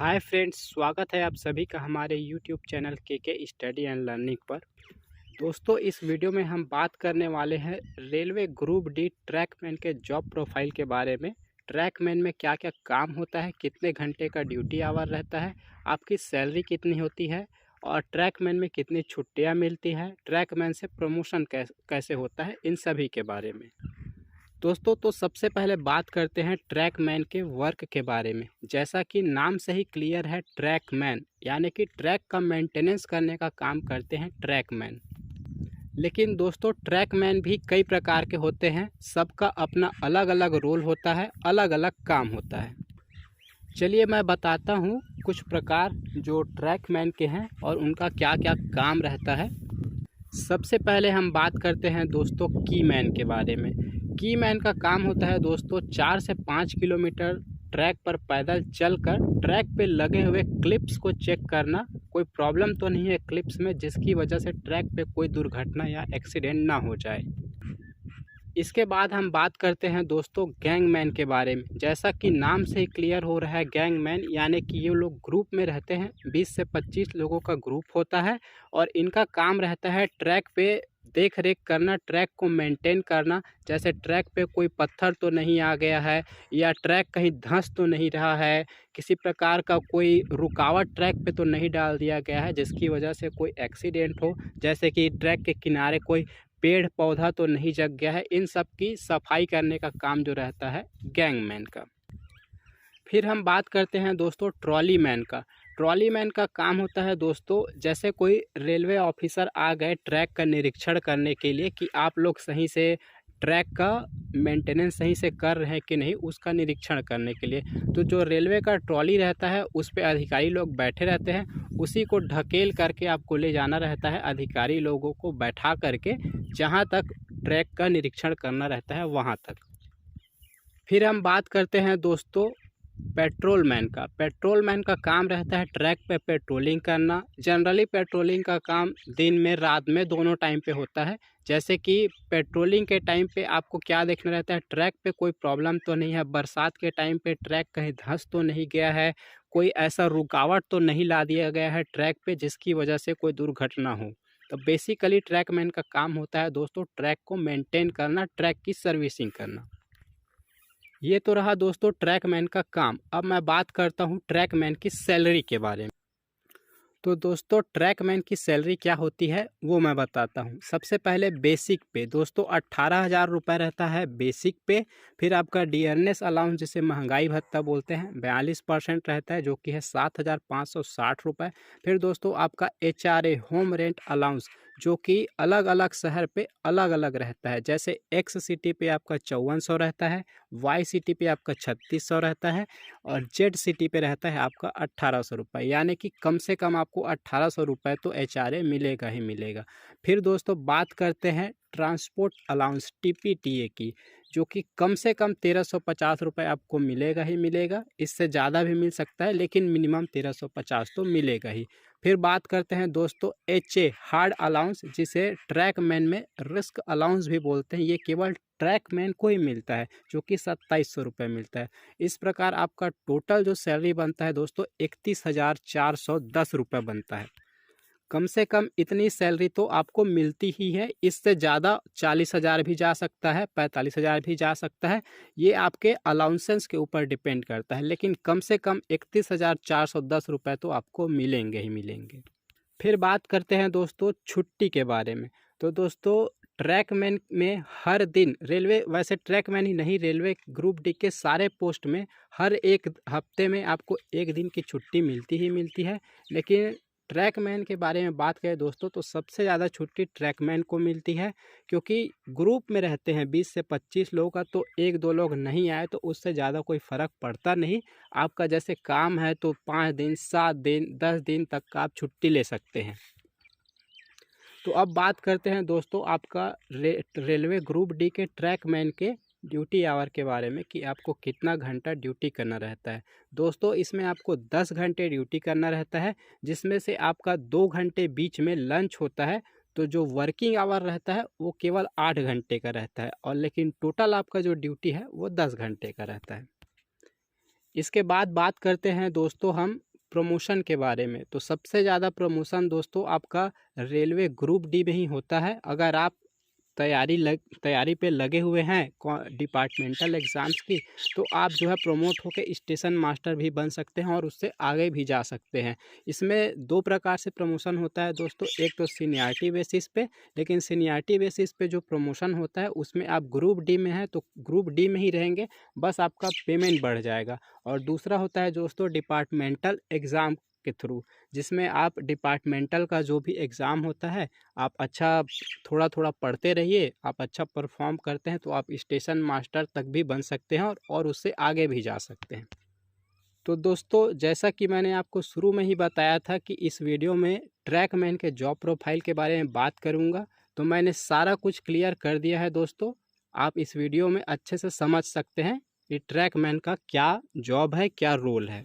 Hi friends, स्वागत है आप सभी का हमारे यूट्यूब चैनल के स्टडी एंड लर्निंग पर। दोस्तों, इस वीडियो में हम बात करने वाले हैं रेलवे ग्रुप डी ट्रैकमैन के जॉब प्रोफाइल के बारे में। ट्रैकमैन में क्या क्या काम होता है, कितने घंटे का ड्यूटी आवर रहता है, आपकी सैलरी कितनी होती है और ट्रैकमैन में कितनी छुट्टियां मिलती है, ट्रैकमैन से प्रमोशन कैसे होता है, इन सभी के बारे में। दोस्तों, तो सबसे पहले बात करते हैं ट्रैकमैन के वर्क के बारे में। जैसा कि नाम से ही क्लियर है, ट्रैकमैन यानी कि ट्रैक का मेंटेनेंस करने का काम करते हैं ट्रैकमैन। लेकिन दोस्तों, ट्रैकमैन भी कई प्रकार के होते हैं, सबका अपना अलग अलग रोल होता है, अलग अलग काम होता है। चलिए मैं बताता हूँ कुछ प्रकार जो ट्रैकमैन के हैं और उनका क्या क्या काम रहता है। सबसे पहले हम बात करते हैं दोस्तों कीमैन के बारे में। कीमैन का काम होता है दोस्तों 4 से 5 किलोमीटर ट्रैक पर पैदल चलकर ट्रैक पे लगे हुए क्लिप्स को चेक करना, कोई प्रॉब्लम तो नहीं है क्लिप्स में जिसकी वजह से ट्रैक पे कोई दुर्घटना या एक्सीडेंट ना हो जाए। इसके बाद हम बात करते हैं दोस्तों गैंगमैन के बारे में। जैसा कि नाम से ही क्लियर हो रहा है, गैंगमैन यानी कि ये लोग ग्रुप में रहते हैं, 20 से 25 लोगों का ग्रुप होता है और इनका काम रहता है ट्रैक पे देख रेख करना, ट्रैक को मेंटेन करना। जैसे ट्रैक पे कोई पत्थर तो नहीं आ गया है या ट्रैक कहीं धंस तो नहीं रहा है, किसी प्रकार का कोई रुकावट ट्रैक पे तो नहीं डाल दिया गया है जिसकी वजह से कोई एक्सीडेंट हो, जैसे कि ट्रैक के किनारे कोई पेड़ पौधा तो नहीं जग गया है। इन सब की सफाई करने का काम जो रहता है गैंगमैन का। फिर हम बात करते हैं दोस्तों ट्रॉली मैन का। ट्रॉली मैन का काम होता है दोस्तों, जैसे कोई रेलवे ऑफिसर आ गए ट्रैक का निरीक्षण करने के लिए कि आप लोग सही से ट्रैक का मेंटेनेंस सही से कर रहे हैं कि नहीं, उसका निरीक्षण करने के लिए। तो जो रेलवे का ट्रॉली रहता है उस पे अधिकारी लोग बैठे रहते हैं, उसी को ढकेल करके आपको ले जाना रहता है, अधिकारी लोगों को बैठा करके जहाँ तक ट्रैक का निरीक्षण करना रहता है वहाँ तक। फिर हम बात करते हैं दोस्तों पेट्रोलमैन का। पेट्रोलमैन का काम रहता है ट्रैक पे पेट्रोलिंग करना। जनरली पेट्रोलिंग का काम दिन में रात में दोनों टाइम पे होता है। जैसे कि पेट्रोलिंग के टाइम पे आपको क्या देखना रहता है, ट्रैक पे कोई प्रॉब्लम तो नहीं है, बरसात के टाइम पे ट्रैक कहीं धंस तो नहीं गया है, कोई ऐसा रुकावट तो नहीं ला दिया गया है ट्रैक पे जिसकी वजह से कोई दुर्घटना हो। तो बेसिकली ट्रैकमैन का काम होता है दोस्तों ट्रैक को मेंटेन करना, ट्रैक की सर्विसिंग करना। ये तो रहा दोस्तों ट्रैकमैन का काम। अब मैं बात करता हूँ ट्रैकमैन की सैलरी के बारे में। तो दोस्तों ट्रैकमैन की सैलरी क्या होती है वो मैं बताता हूँ। सबसे पहले बेसिक पे दोस्तों 18,000 रुपये रहता है बेसिक पे। फिर आपका डियरनेस अलाउंस जिसे महंगाई भत्ता बोलते हैं 42% रहता है, जो कि है 7,560 रुपये। फिर दोस्तों आपका HRA होम रेंट अलाउंस, जो कि अलग अलग शहर पे अलग अलग रहता है। जैसे एक्स सिटी पे आपका 5400 रहता है, वाई सिटी पे आपका 3600 रहता है और जेड सिटी पे रहता है आपका 1800 रुपये। यानी कि कम से कम आपको 1800 रुपये तो HRA मिलेगा ही मिलेगा। फिर दोस्तों बात करते हैं ट्रांसपोर्ट अलाउंस TPTA की, जो कि कम से कम 1350 रुपये आपको मिलेगा ही मिलेगा। इससे ज़्यादा भी मिल सकता है लेकिन मिनिमम 1350 तो मिलेगा ही। फिर बात करते हैं दोस्तों HA हार्ड अलाउंस, जिसे ट्रैकमैन में रिस्क अलाउंस भी बोलते हैं। ये केवल ट्रैकमैन को ही मिलता है, जो कि 2700 रुपये मिलता है। इस प्रकार आपका टोटल जो सैलरी बनता है दोस्तों 31,410 रुपये बनता है। कम से कम इतनी सैलरी तो आपको मिलती ही है। इससे ज़्यादा 40,000 भी जा सकता है, 45,000 भी जा सकता है। ये आपके अलाउंसेंस के ऊपर डिपेंड करता है, लेकिन कम से कम 31,410 रुपये तो आपको मिलेंगे ही मिलेंगे। फिर बात करते हैं दोस्तों छुट्टी के बारे में। तो दोस्तों ट्रैकमैन में हर दिन रेलवे, वैसे ट्रैकमैन ही नहीं, रेलवे ग्रुप डी के सारे पोस्ट में हर एक हफ्ते में आपको एक दिन की छुट्टी मिलती ही मिलती है। लेकिन ट्रैकमैन के बारे में बात करें दोस्तों तो सबसे ज़्यादा छुट्टी ट्रैकमैन को मिलती है, क्योंकि ग्रुप में रहते हैं 20 से 25 लोगों का, तो एक दो लोग नहीं आए तो उससे ज़्यादा कोई फ़र्क पड़ता नहीं। आपका जैसे काम है तो 5 दिन 7 दिन 10 दिन तक का आप छुट्टी ले सकते हैं। तो अब बात करते हैं दोस्तों आपका रेलवे ग्रुप डी के ट्रैकमैन के ड्यूटी आवर के बारे में कि आपको कितना घंटा ड्यूटी करना रहता है। दोस्तों इसमें आपको 10 घंटे ड्यूटी करना रहता है, जिसमें से आपका 2 घंटे बीच में लंच होता है। तो जो वर्किंग आवर रहता है वो केवल 8 घंटे का रहता है, और लेकिन टोटल आपका जो ड्यूटी है वो 10 घंटे का रहता है। इसके बाद बात करते हैं दोस्तों हम प्रमोशन के बारे में। तो सबसे ज़्यादा प्रमोशन दोस्तों आपका रेलवे ग्रुप डी में ही होता है। अगर आप तैयारी पे लगे हुए हैं डिपार्टमेंटल एग्ज़ाम्स की, तो आप जो है प्रमोट होकर स्टेशन मास्टर भी बन सकते हैं और उससे आगे भी जा सकते हैं। इसमें 2 प्रकार से प्रमोशन होता है दोस्तों, एक तो सीनियरिटी बेसिस पे, लेकिन सीनियरिटी बेसिस पे जो प्रमोशन होता है उसमें आप ग्रुप डी में हैं तो ग्रुप डी में ही रहेंगे, बस आपका पेमेंट बढ़ जाएगा। और दूसरा होता है दोस्तों डिपार्टमेंटल एग्ज़ाम के थ्रू, जिसमें आप डिपार्टमेंटल का जो भी एग्ज़ाम होता है, आप अच्छा थोड़ा थोड़ा पढ़ते रहिए, आप अच्छा परफॉर्म करते हैं तो आप स्टेशन मास्टर तक भी बन सकते हैं और उससे आगे भी जा सकते हैं। तो दोस्तों जैसा कि मैंने आपको शुरू में ही बताया था कि इस वीडियो में ट्रैकमैन के जॉब प्रोफाइल के बारे में बात करूंगा, तो मैंने सारा कुछ क्लियर कर दिया है दोस्तों। आप इस वीडियो में अच्छे से समझ सकते हैं कि ट्रैकमैन का क्या जॉब है, क्या रोल है।